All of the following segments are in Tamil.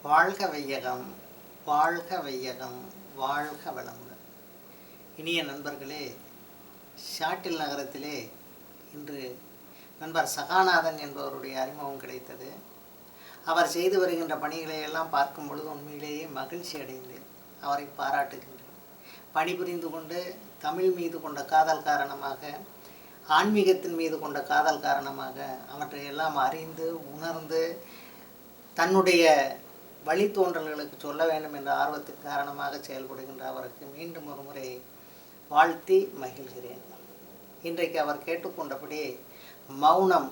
வாழ்க வையகம், வாழ்க வையகம், வாழ்க வளமுடன். இனிய நண்பர்களே, ஷாட்டில் நகரத்திலே இன்று நண்பர் சகாநாதன் என்பவருடைய அறிமுகம் கிடைத்தது. அவர் செய்து வருகின்ற பணிகளை எல்லாம் பார்க்கும் பொழுது உண்மையிலேயே மகிழ்ச்சி அடைந்தேன். அவரை பாராட்டுகின்றேன். பணிபுரிந்து கொண்டு தமிழ் மீது கொண்ட காதல் காரணமாக, ஆன்மீகத்தின் மீது கொண்ட காதல் காரணமாக அவற்றை எல்லாம் அறிந்து உணர்ந்து தன்னுடைய வழித்தோன்றல்களுக்கு சொல்ல வேண்டும் என்ற ஆர்வத்தின் காரணமாக செயல்படுகின்ற அவருக்கு மீண்டும் ஒரு முறை வாழ்த்தி மகிழ்கிறேன். இன்றைக்கு அவர் கேட்டுக்கொண்டபடி மௌனம்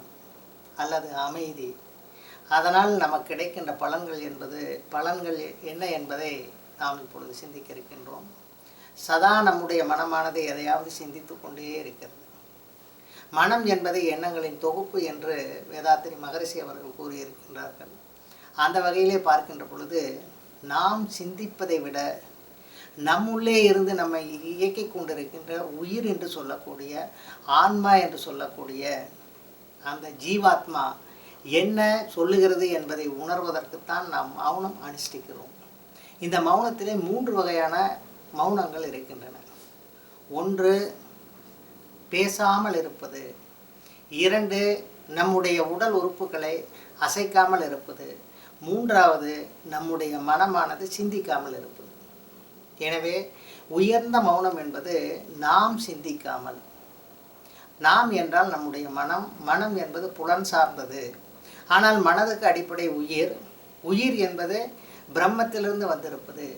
அல்லது அமைதி, அதனால் நமக்கு கிடைக்கின்ற பலன்கள் என்ன என்பதை நாம் இப்பொழுது சிந்திக்க இருக்கின்றோம். சதா நம்முடைய மனமானது எதையாவது சிந்தித்து கொண்டே இருக்கிறது. மனம் என்பது எண்ணங்களின் தொகுப்பு என்று வேதாத்திரி மகரிஷி அவர்கள் கூறியிருக்கின்றார்கள். அந்த வகையிலே பார்க்கின்ற பொழுது நாம் சிந்திப்பதை விட நம்முள்ளே இருந்து நம்மை இயக்கி கொண்டிருக்கின்ற உயிர் என்று சொல்லக்கூடிய, ஆன்மா என்று சொல்லக்கூடிய அந்த ஜீவாத்மா என்ன சொல்லுகிறது என்பதை உணர்வதற்குத்தான் நாம் மௌனம் அனுஷ்டிக்கிறோம். இந்த மௌனத்திலே 3 வகையான மௌனங்கள் இருக்கின்றன. 1, பேசாமல் இருப்பது. 2, நம்முடைய உடல் உறுப்புகளை அசைக்காமல் இருப்பது. 3வது, நம்முடைய மனமானது சிந்திக்காமல் இருப்பது. எனவே உயர்ந்த மௌனம் என்பது நாம் சிந்திக்காமல். நாம் என்றால் நம்முடைய மனம் என்பது புலன் சார்ந்தது. ஆனால் மனதுக்கு அடிப்படை உயிர் என்பது பிரம்மத்திலிருந்து வந்திருப்பது.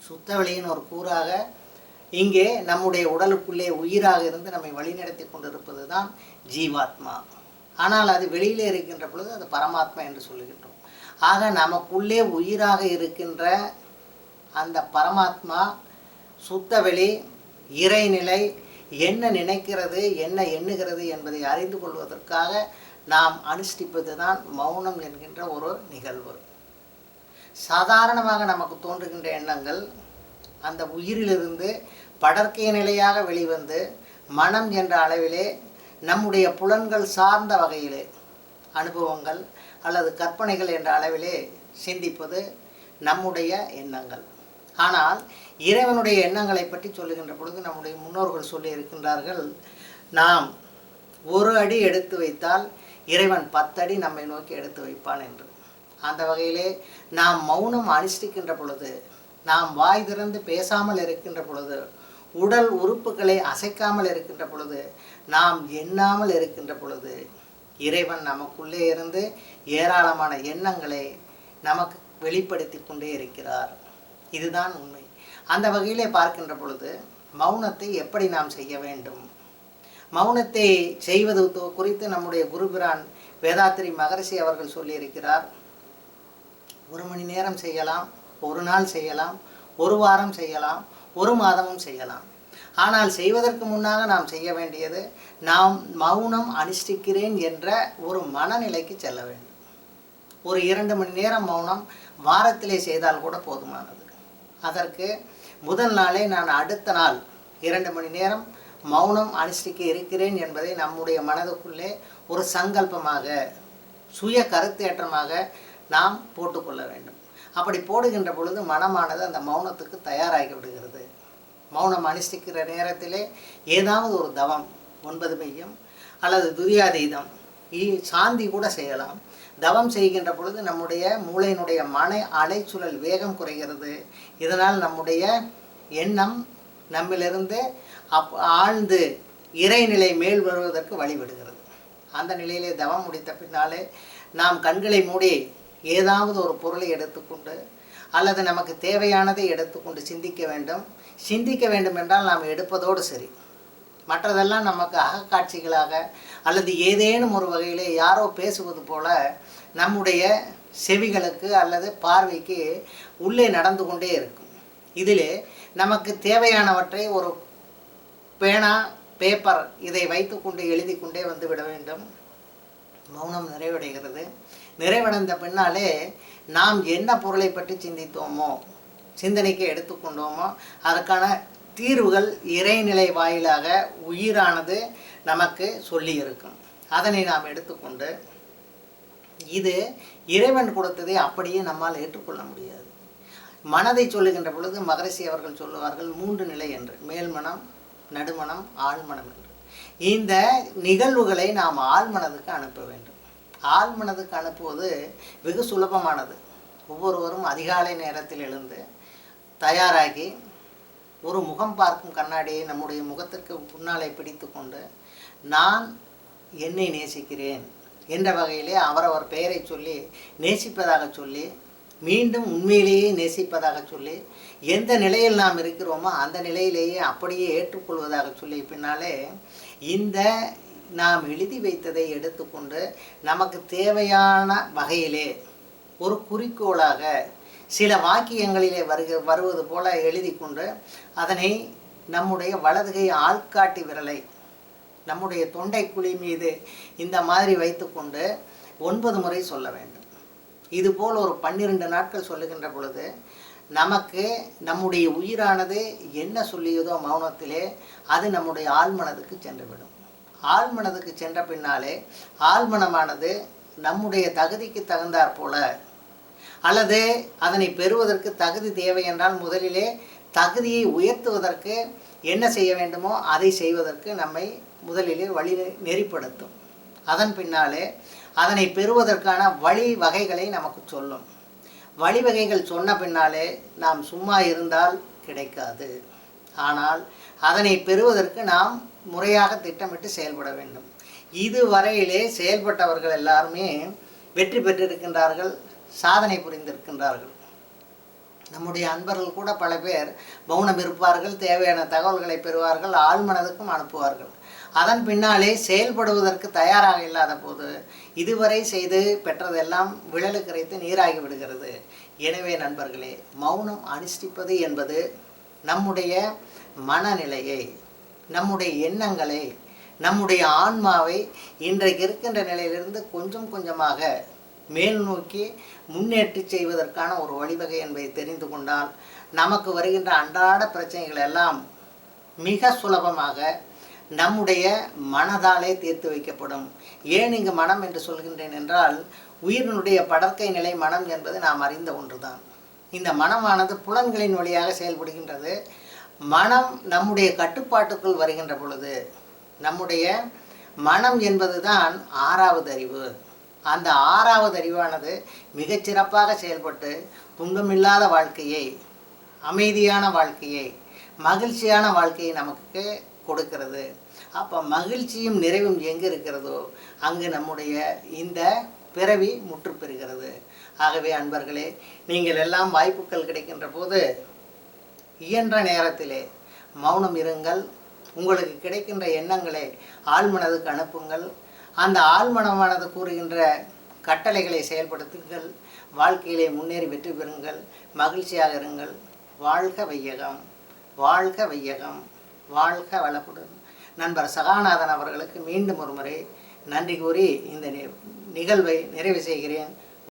சுத்தவெளியின் ஒரு கூறாக இங்கே நம்முடைய உடலுக்குள்ளே உயிராக இருந்து நம்மை வழிநடத்தி கொண்டிருப்பது தான் ஜீவாத்மா. ஆனால் அது வெளியிலே இருக்கின்ற பொழுது அது பரமாத்மா என்று சொல்லுகின்றோம். ஆக நமக்குள்ளே உயிராக இருக்கின்ற அந்த பரமாத்மா, சுத்தவெளி, இறைநிலை என்ன நினைக்கிறது, என்ன எண்ணுகிறது என்பதை அறிந்து கொள்வதற்காக நாம் அனுஷ்டிப்பது தான் மௌனம் என்கின்ற ஒரு நிகழ்வு. சாதாரணமாக நமக்கு தோன்றுகின்ற எண்ணங்கள் அந்த உயிரிலிருந்து படர்க்கை நிலையாக வெளிவந்து மனம் என்ற அளவிலே நம்முடைய புலன்கள் சார்ந்த வகையிலே அனுபவங்கள் அல்லது கற்பனைகள் என்ற அளவிலே சிந்திப்பது நம்முடைய எண்ணங்கள். ஆனால் இறைவனுடைய எண்ணங்களை பற்றி சொல்லுகின்ற பொழுது நம்முடைய முன்னோர்கள் சொல்லி இருக்கின்றார்கள், நாம் 1 அடி எடுத்து வைத்தால் இறைவன் 10 அடி நம்மை நோக்கி எடுத்து வைப்பான் என்று. அந்த வகையிலே நாம் மௌனம் அனுஷ்டிக்கின்ற பொழுது, நாம் வாய் திறந்து பேசாமல் இருக்கின்ற பொழுது, உடல் உறுப்புகளை அசைக்காமல் இருக்கின்ற பொழுது, நாம் எண்ணாமல் இருக்கின்ற பொழுது, இறைவன் நமக்குள்ளே இருந்து ஏராளமான எண்ணங்களை நமக்கு வெளிப்படுத்தி கொண்டே இருக்கிறார். இதுதான் உண்மை. அந்த வகையிலே பார்க்கின்ற பொழுது மௌனத்தை எப்படி நாம் செய்ய வேண்டும், மௌனத்தை செய்வது குறித்து நம்முடைய குருபிரான் வேதாத்திரி மகரிஷி அவர்கள் சொல்லியிருக்கிறார். 1 மணி நேரம் செய்யலாம், 1 நாள் செய்யலாம், 1 வாரம் செய்யலாம், 1 மாதமும் செய்யலாம். ஆனால் செய்வதற்கு முன்னாக நாம் செய்ய வேண்டியது, நாம் மௌனம் அனுஷ்டிக்கிறேன் என்ற ஒரு மனநிலைக்கு செல்ல வேண்டும். ஒரு 2 மணி நேரம் மௌனம் வாரத்திலே செய்தால் கூட போதுமானது. அதற்கு முதல் நாளே நான் அடுத்த நாள் 2 மணி நேரம் மௌனம் அனுஷ்டிக்க இருக்கிறேன் என்பதை நம்முடைய மனதுக்குள்ளே ஒரு சங்கல்பமாக, சுய கருத்தேற்றமாக நாம் போட்டுக்கொள்ள வேண்டும். அப்படி போடுகின்ற பொழுது மனமானது அந்த மௌனத்துக்கு தயாராகி விடுகிறது. மௌனம் அனுஷ்டிக்கிற நேரத்திலே ஏதாவது ஒரு தவம், 9 மையம் அல்லது துரியாதீதம், சாந்தி கூட செய்யலாம். தவம் செய்கின்ற பொழுது நம்முடைய மூளையினுடைய மன அலைச்சுழல் வேகம் குறைகிறது. இதனால் நம்முடைய எண்ணம் நம்மிலிருந்து ஆழ்ந்து இறைநிலை மேல் வருவதற்கு வழிவிடுகிறது. அந்த நிலையிலே தவம் முடித்த பின்னாலே நாம் கண்களை மூடி ஏதாவது ஒரு பொருளை எடுத்துக்கொண்டு அல்லது நமக்கு தேவையானதை எடுத்துக்கொண்டு சிந்திக்க வேண்டும் என்றால் நாம் எடுப்பதோடு சரி. மற்றதெல்லாம் நமக்கு அகக்காட்சிகளாக அல்லது ஏதேனும் ஒரு வகையிலே யாரோ பேசுவது போல நம்முடைய செவிகளுக்கு அல்லது பார்வைக்கு உள்ளே நடந்து கொண்டே இருக்கும். இதிலே நமக்கு தேவையானவற்றை ஒரு பேனா, பேப்பர் இதை வைத்துக்கொண்டு எழுதி கொண்டே வந்து விட வேண்டும். மௌனம் நிறைவடைகிறது. நிறைவடைந்த பின்னாலே நாம் என்ன பொருளை பற்றி சிந்தித்தோமோ, சிந்தனைக்கு எடுத்துக்கொண்டோமோ, அதற்கான தீர்வுகள் இறைநிலை வாயிலாக உயிரானது நமக்கு சொல்லி இருக்கும். அதனை நாம் எடுத்துக்கொண்டு இது இறைவன் கொடுத்ததை அப்படியே நம்மால் ஏற்றுக்கொள்ள முடியாது. மனதை சொல்லுகின்ற பொழுது மகரிஷி அவர்கள் சொல்லுவார்கள் 3 நிலை என்று, மேல்மனம், நடுமனம், ஆழ்மனம் என்று. இந்த நிகழ்வுகளை நாம் ஆழ்மனதுக்கு அனுப்ப வேண்டும். ஆழ்மனதுக்கு அனுப்புவது வெகு சுலபமானது. ஒவ்வொருவரும் அதிகாலை நேரத்தில் எழுந்து தயாராகி ஒரு முகம் பார்க்கும் கண்ணாடியை நம்முடைய முகத்திற்கு முன்னாலே பிடித்து கொண்டு நான் என்னை நேசிக்கிறேன் என்ற வகையிலே அவரவர் பெயரை சொல்லி நேசிப்பதாக சொல்லி, மீண்டும் உண்மையிலேயே நேசிப்பதாக சொல்லி, எந்த நிலையில் நாம் இருக்கிறோமோ அந்த நிலையிலேயே அப்படியே ஏற்றுக்கொள்வதாக சொல்லி, பின்னாலே இந்த நாம் எழுதி வைத்ததை எடுத்துக்கொண்டு நமக்கு தேவையான வகையிலே ஒரு குறிக்கோளாக சில வாக்கியங்களிலே வருவது போல எழுதி கொண்டு அதனை நம்முடைய வலதுகை ஆள்காட்டி விரலை நம்முடைய தொண்டை குழி மீது இந்த மாதிரி வைத்துக்கொண்டு 9 முறை சொல்ல வேண்டும். இதுபோல் ஒரு 12 நாட்கள் சொல்லுகின்ற பொழுது நமக்கு நம்முடைய உயிரானது என்ன சொல்லியதோ மௌனத்திலே அது நம்முடைய ஆழ்மனதுக்கு சென்றுவிடும். ஆழ்மனதுக்கு சென்ற பின்னாலே ஆழ்மனமானது நம்முடைய தகுதிக்கு தகுந்தாற் போல, அல்லது அதனை பெறுவதற்கு தகுதி தேவை என்றால் முதலிலே தகுதியை உயர்த்துவதற்கு என்ன செய்ய வேண்டுமோ அதை செய்வதற்கு நம்மை முதலிலே வழி நெறிப்படுத்தும். அதன் பின்னாலே அதனை பெறுவதற்கான வழி வகைகளை நமக்கு சொல்லும். வழிவகைகள் சொன்ன பின்னாலே நாம் சும்மா இருந்தால் கிடைக்காது. ஆனால் அதனை பெறுவதற்கு நாம் முறையாக திட்டமிட்டு செயல்பட வேண்டும். இதுவரையிலே செயல்பட்டவர்கள் எல்லாருமே வெற்றி பெற்றிருக்கின்றார்கள், சாதனை புரிந்திருக்கின்றார்கள். நம்முடைய அன்பர்கள் கூட பல பேர் மௌனம் இருப்பார்கள், தேவையான தகவல்களை பெறுவார்கள், ஆழ்மனதுக்கும் அனுப்புவார்கள். அதன் பின்னாலே செயல்படுவதற்கு தயாராக இல்லாத போது இதுவரை செய்து பெற்றதெல்லாம் விழலு கரைத்து நீராகி விடுகிறது. எனவே நண்பர்களே, மௌனம் அனுஷ்டிப்பது என்பது நம்முடைய மனநிலையை, நம்முடைய எண்ணங்களை, நம்முடைய ஆன்மாவை இன்றைக்கு இருக்கின்ற நிலையிலிருந்து கொஞ்சம் கொஞ்சமாக மேல் நோக்கி முன்னேற்றி செய்வதற்கான ஒரு வழிவகை என்பதை தெரிந்து கொண்டால் நமக்கு வருகின்ற அன்றாட பிரச்சனைகள் எல்லாம் மிக சுலபமாக நம்முடைய மனதாலே தீர்த்து வைக்கப்படும். ஏன் இங்கு மனம் என்று சொல்கின்றேன் என்றால், உயிரினுடைய படற்கை நிலை மனம் என்பது நாம் அறிந்த ஒன்றுதான். இந்த மனமானது புலன்களின் வழியாக செயல்படுகின்றது. மனம் நம்முடைய கட்டுப்பாட்டுக்குள் வருகின்ற பொழுது நம்முடைய மனம் என்பது தான் 6வது அறிவு. அந்த 6வது அறிவானது மிகச்சிறப்பாக செயல்பட்டு துன்பமில்லாத வாழ்க்கையை, அமைதியான வாழ்க்கையை, மகிழ்ச்சியான வாழ்க்கையை நமக்கு கொடுக்கிறது. அப்போ மகிழ்ச்சியும் நிறைவும் எங்கே இருக்கிறதோ அங்கு நம்முடைய இந்த பிறவி முற்று பெறுகிறது. ஆகவே அன்பர்களே, நீங்கள் எல்லாம் வாய்ப்புகள் கிடைக்கின்ற போது இயன்ற நேரத்திலே மௌனம் இருங்கள். உங்களுக்கு கிடைக்கின்ற எண்ணங்களை ஆழ்மனதுக்கு அனுப்புங்கள். அந்த ஆழ்மனமானது கூறுகின்ற கட்டளைகளை செயல்படுத்துங்கள். வாழ்க்கையிலே முன்னேறி வெற்றி பெறுங்கள். மகிழ்ச்சியாக இருங்கள். வாழ்க வையகம், வாழ்க வையகம், வாழ்க வளமுடன். நண்பர் சகாநாதன் அவர்களுக்கு மீண்டும் ஒரு முறை நன்றி கூறி இந்த நிகழ்வை நிறைவு செய்கிறேன்.